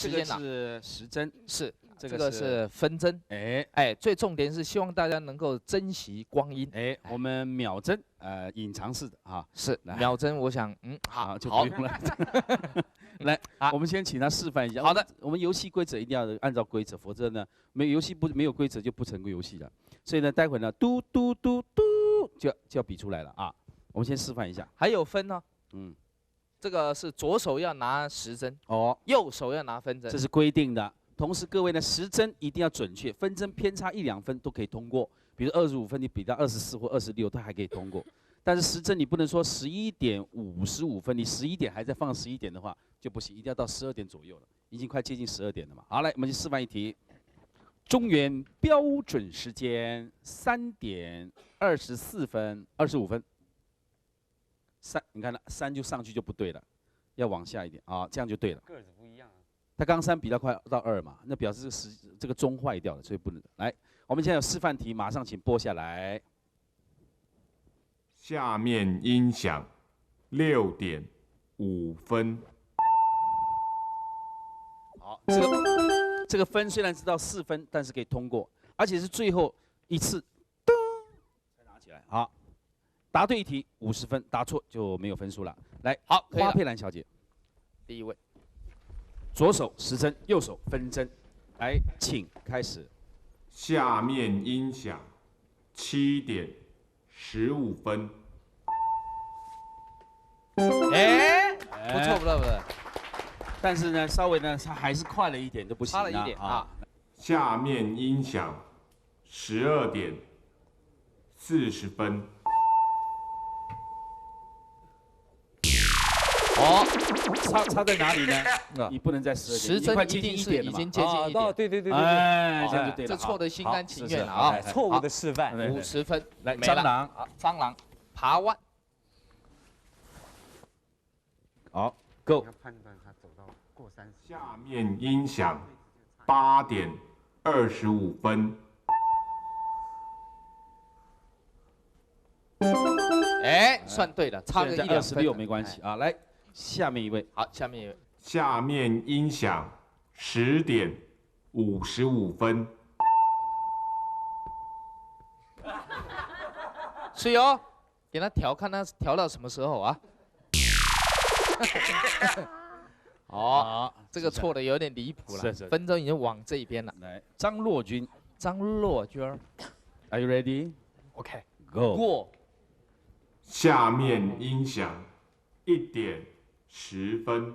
这个是时针，是这个是分针。最重点是希望大家能够珍惜光阴。我们秒针，隐藏式的啊，是秒针，我想，好，就不用了。来，我们先请他示范一下。好的，我们游戏规则一定要按照规则，否则呢，没有规则就不成为游戏了。所以呢，待会呢，嘟嘟嘟嘟就要比出来了啊。我们先示范一下。还有分呢，这个是左手要拿时针，右手要拿分针，这是规定的。同时，各位呢，时针一定要准确，分针偏差1、2分都可以通过。比如25分，你比到24或26都还可以通过。但是时针你不能说11点55分，你11点还在放11点的话就不行，一定要到12点左右了，已经快接近12点了嘛。好，来，我们去示范一题。中原标准时间3点24分25分。你看了3就上去就不对了，要往下一点啊，这样就对了。个子不一样啊。他刚3比到快到2嘛，那表示这个钟坏掉了，所以不能。来，我们现在有示范题，马上请播下来。下面音响6点5分。好，这个分虽然知道4分，但是可以通过，而且是最后一次，噔，才拿起来。好，答对一题50分，答错就没有分数了。来，好，花佩兰小姐，第一位，左手时针，右手分针，来，请开始。下面音响7点15分。不错不错不错，但是呢，稍微呢，它还是快了一点，就不行差了一点啊。下面音响12点40分。差在哪里呢？你不能在12点，时针快接近1点了嘛。已经接近1点。对，这样就对了。这错的心甘情愿了啊！错误的示范。50分，来，蟑螂，蟑螂，爬弯。好 ，Go。判断他走到过30。下面音响8点25分。算对了，差个1、2分。26没关系啊。来，下面一位。好，下面一位。下面音响10点55分。是哟，给他调，看他调到什么时候啊？这个错的有点离谱了，分钟已经往这边了。来，张若君，Are you ready? OK, Go. 过。下面音响1点10分。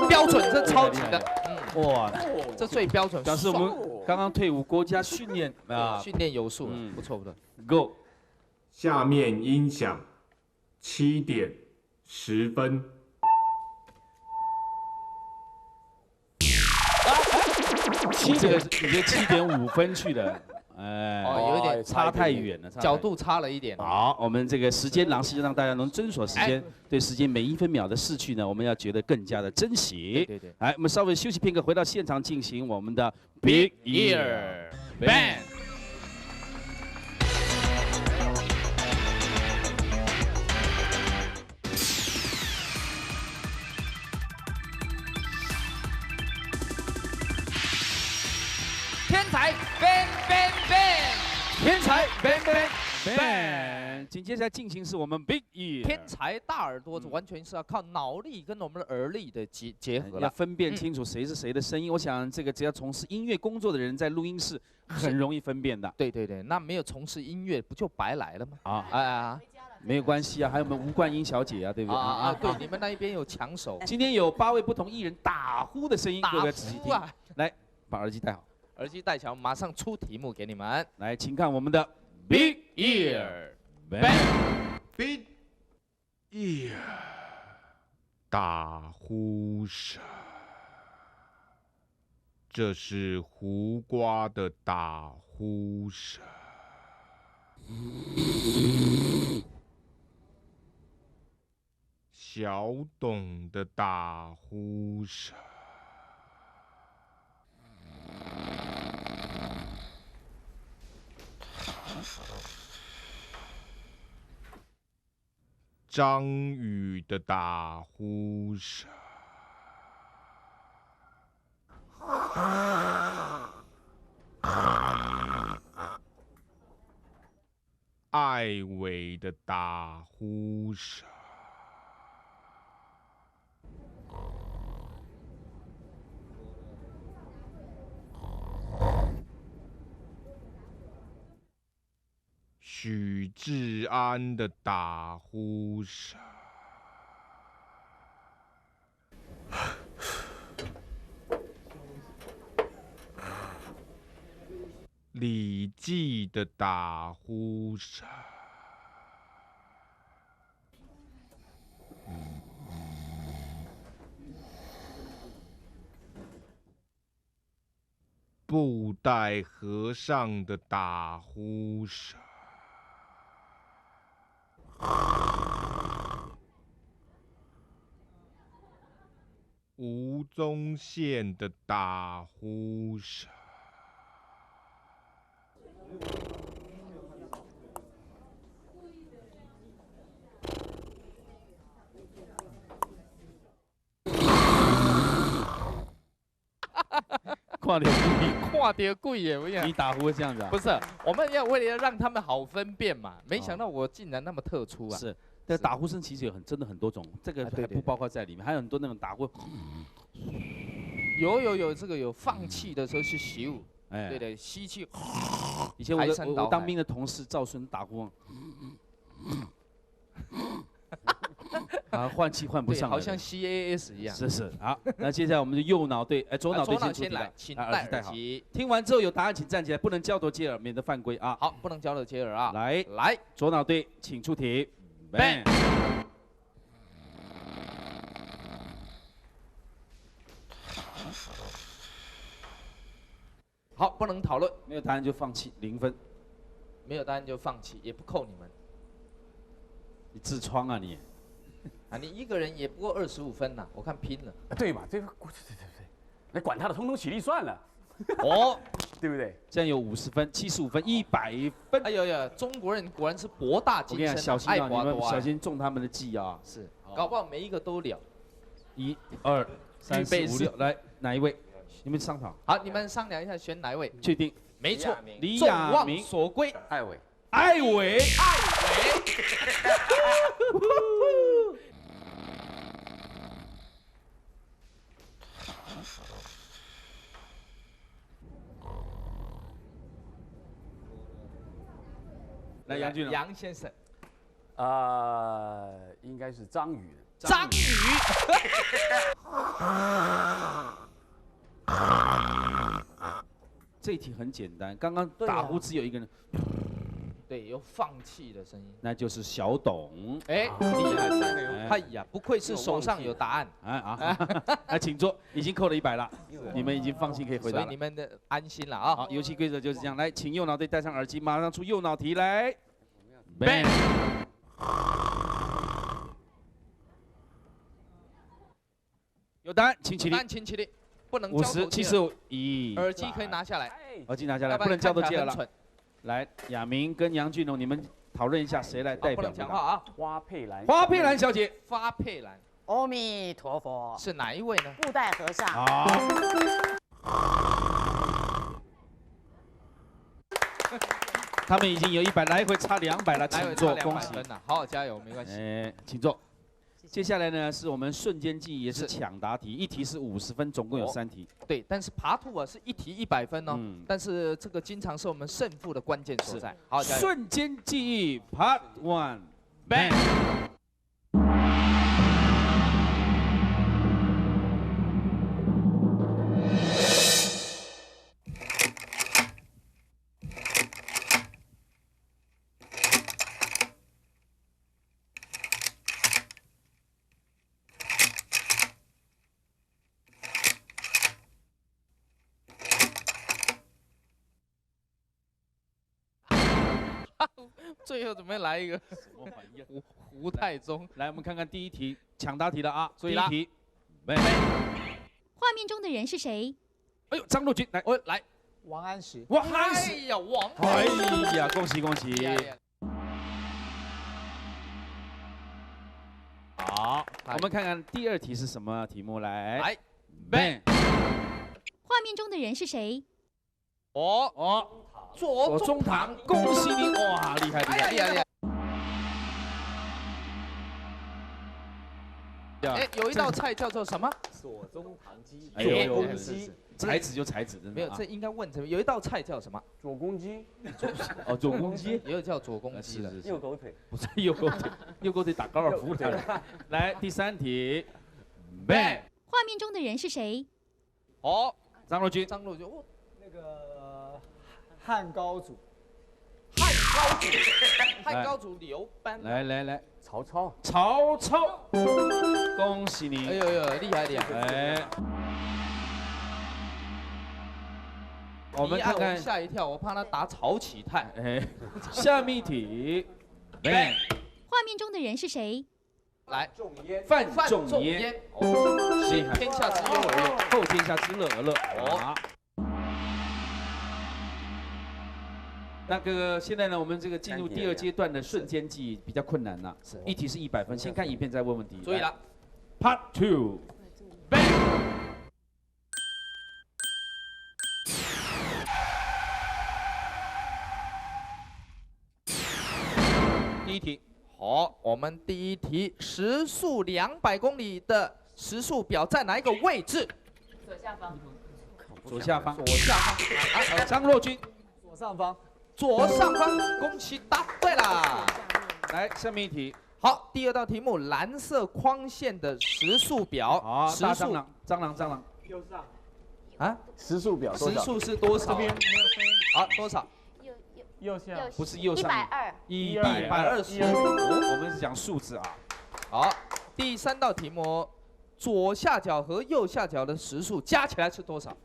标准，这超级的。哇，这最标准。表示我们刚刚退伍，国家训练啊，训练有素，不错不错。Go. 下面音响7点10分。这个已经7点5分去了，有点差太远了，角度差了一点。好，我们这个时间狼是让大家能遵守时间，对时间每1分秒的逝去呢，我们要觉得更加的珍惜。对。来，我们稍微休息片刻，回到现场进行我们的 Big Ear Band。天才 bang bang bang， 天才 bang bang bang。紧接着进行是我们 Big Ear。天才大耳朵，完全是要靠脑力跟我们的耳力的结合了，要分辨清楚谁是谁的声音。我想这个只要从事音乐工作的人，在录音室很容易分辨的。对，那没有从事音乐，不就白来了吗？没有关系啊，还有我们吴冠英小姐啊，对不对？对，你们那一边有抢手。今天有8位不同艺人打呼的声音，各位仔细听。来，把耳机戴好。耳机戴起来，马上出题目给你们。来，请看我们的 Big Ear Band。Big Ear， 打呼声。这是胡瓜的打呼声。小董的打呼声。张宇的打呼声。尾的打呼声。许志安的打呼声。李记的打呼声。布袋和尚的打呼声。吴宗宪的打呼声。跨流鬼，跨碟贵耶！我你打呼会这样子啊？不是，我们要为了让他们好分辨嘛，没想到我竟然那么特殊啊！是，但打呼声其实有真的很多种，这个还不包括在里面，还有很多那种打呼。有这个有放气的时候是咻，哎，对的，吸气。以前我当兵的同事赵孙打呼，啊，换气换不上来，好像 CAS 一样。是，好，那接下来我们的右脑队，左脑队先来，请戴耳机。听完之后有答案请站起来，不能交头接耳，免得犯规啊。好，不能交头接耳啊。来，左脑队请出题。Bang。好，不能讨论，没有答案就放弃，0分。没有答案就放弃，也不扣你们。你痔疮啊你？啊，你一个人也不过25分呐，我看拼了。对嘛，对，那管他的，通通起立算了。哦，对不对？这样有50分、75分、100分。哎呦呀，中国人果然是博大精深，小心啊，你们小心中他们的计啊。是，搞不好每一个都了。1、2、3、4、5、6，来哪一位？你们商讨。好，你们商量一下选哪一位？确定。没错，李众望亚明所归。艾伟。艾伟。来，杨俊，杨先生。应该是张宇。张宇。这一题很简单，刚刚打呼只有一个人。对，有放弃的声音。那就是小董。哎，厉害！哎呀，不愧是手上有答案。来，请坐，已经扣了100了，你们已经放心可以回答了。所以你们的安心了啊。好，游戏规则就是这样。来，请右脑队戴上耳机，马上出右脑题来。Bang。有答案，请起立。答案请起立，不能交头接耳。75，耳机可以拿下来。耳机拿下来，不能交头接耳了。来，亚明跟杨俊龙，你们讨论一下谁来代表。不能讲话啊。花佩兰。花佩兰小姐。花佩兰。阿弥陀佛。是哪一位呢？布袋和尚。好。他们已经有100，来回差200了，请坐，恭喜。好，加油，没关系。哎，请坐。接下来呢是我们瞬间记忆，也是抢答题，一题是50分，总共有3题。对，但是爬兔啊是一题100分哦。但是这个经常是我们胜负的关键所在。好，加油。瞬间记忆 Part 1 Bang。最后准备来一个胡太宗。来，我们看看第一题抢答题了啊！注意啦。第一题，画面中的人是谁？哎呦，张若昀来，来，王安石。王安石。哎呀，王。哎呀，恭喜恭喜！好，我们看看第二题是什么题目来。来，画面中的人是谁？左宗棠，恭喜你！哇，厉害厉害！厉害！哎，有一道菜叫做什么？左宗棠鸡。哎呦，公鸡。才子就才子，没有，这应该问什么？有一道菜叫什么？左公鸡。哦，左公鸡，也有叫左公鸡的。右狗腿。不是右狗腿，右狗腿打高尔夫的。来，第3题。Man。画面中的人是谁？哦，张若君。张若君，哦，那个汉高祖。汉高祖刘邦。来，曹操。曹操，恭喜你！哎呦，厉害！哎。我们看看，吓一跳，我怕他打曹启泰。哎，下面一题，画面中的人是谁？来，范仲淹，先天下之忧而忧，后天下之乐而乐。哦。那个现在呢，我们这个进入第2阶段的瞬间记忆比较困难了，一题是100分，先看影片再问问题。注意了 ，Part 2。第1题，好，我们第1题，时速200公里的时速表在哪一个位置？左下方。左下方。张若君。左上方。左上方，恭喜答对啦！来，下面一题。好，第2道题目，蓝色框线的时速表。好，大蟑螂。右上。啊？时速表。时速是多少？好，多少？右下。不是右上。120。我们是讲数字啊。好，第3道题目，左下角和右下角的时速加起来是多少？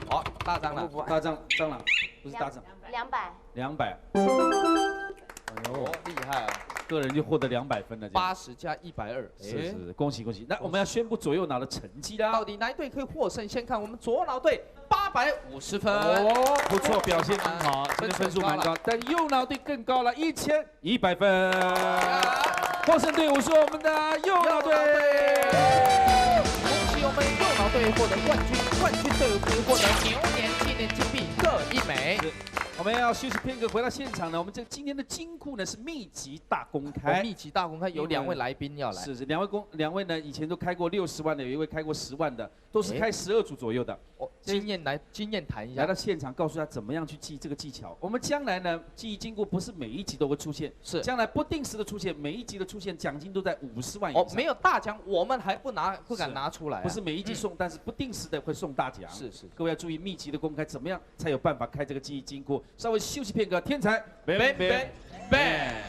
好，大蟑螂。蟑螂，不是大蟑螂。200。哎呦，厉害啊！个人就获得200分了。80加120。是，恭喜！那我们要宣布左右脑的成绩啦。到底哪一队可以获胜？先看我们左脑队850分。哦，不错，表现很好，这个分数蛮高。但右脑队更高了，1100分。获胜队伍是我们的右脑队。恭喜我们右脑队获得冠军，冠军队伍可以获得牛年纪念金币各1枚。我们要休息片刻，回到现场呢。我们今天的金库呢是秘籍大公开，秘籍大公开有2位来宾要来，是两位呢以前都开过60万的，有一位开过10万的，都是开12组左右的。经验谈一下，来到现场告诉他怎么样去记这个技巧。我们将来呢记忆金库不是每一集都会出现，是将来不定时的出现，每一集的出现奖金都在50万以上。没有大奖我们还不敢拿出来，不是每一集送，但是不定时的会送大奖。是，各位要注意秘籍的公开，怎么样才有办法开这个记忆金库？稍微休息片刻，天才，拜拜。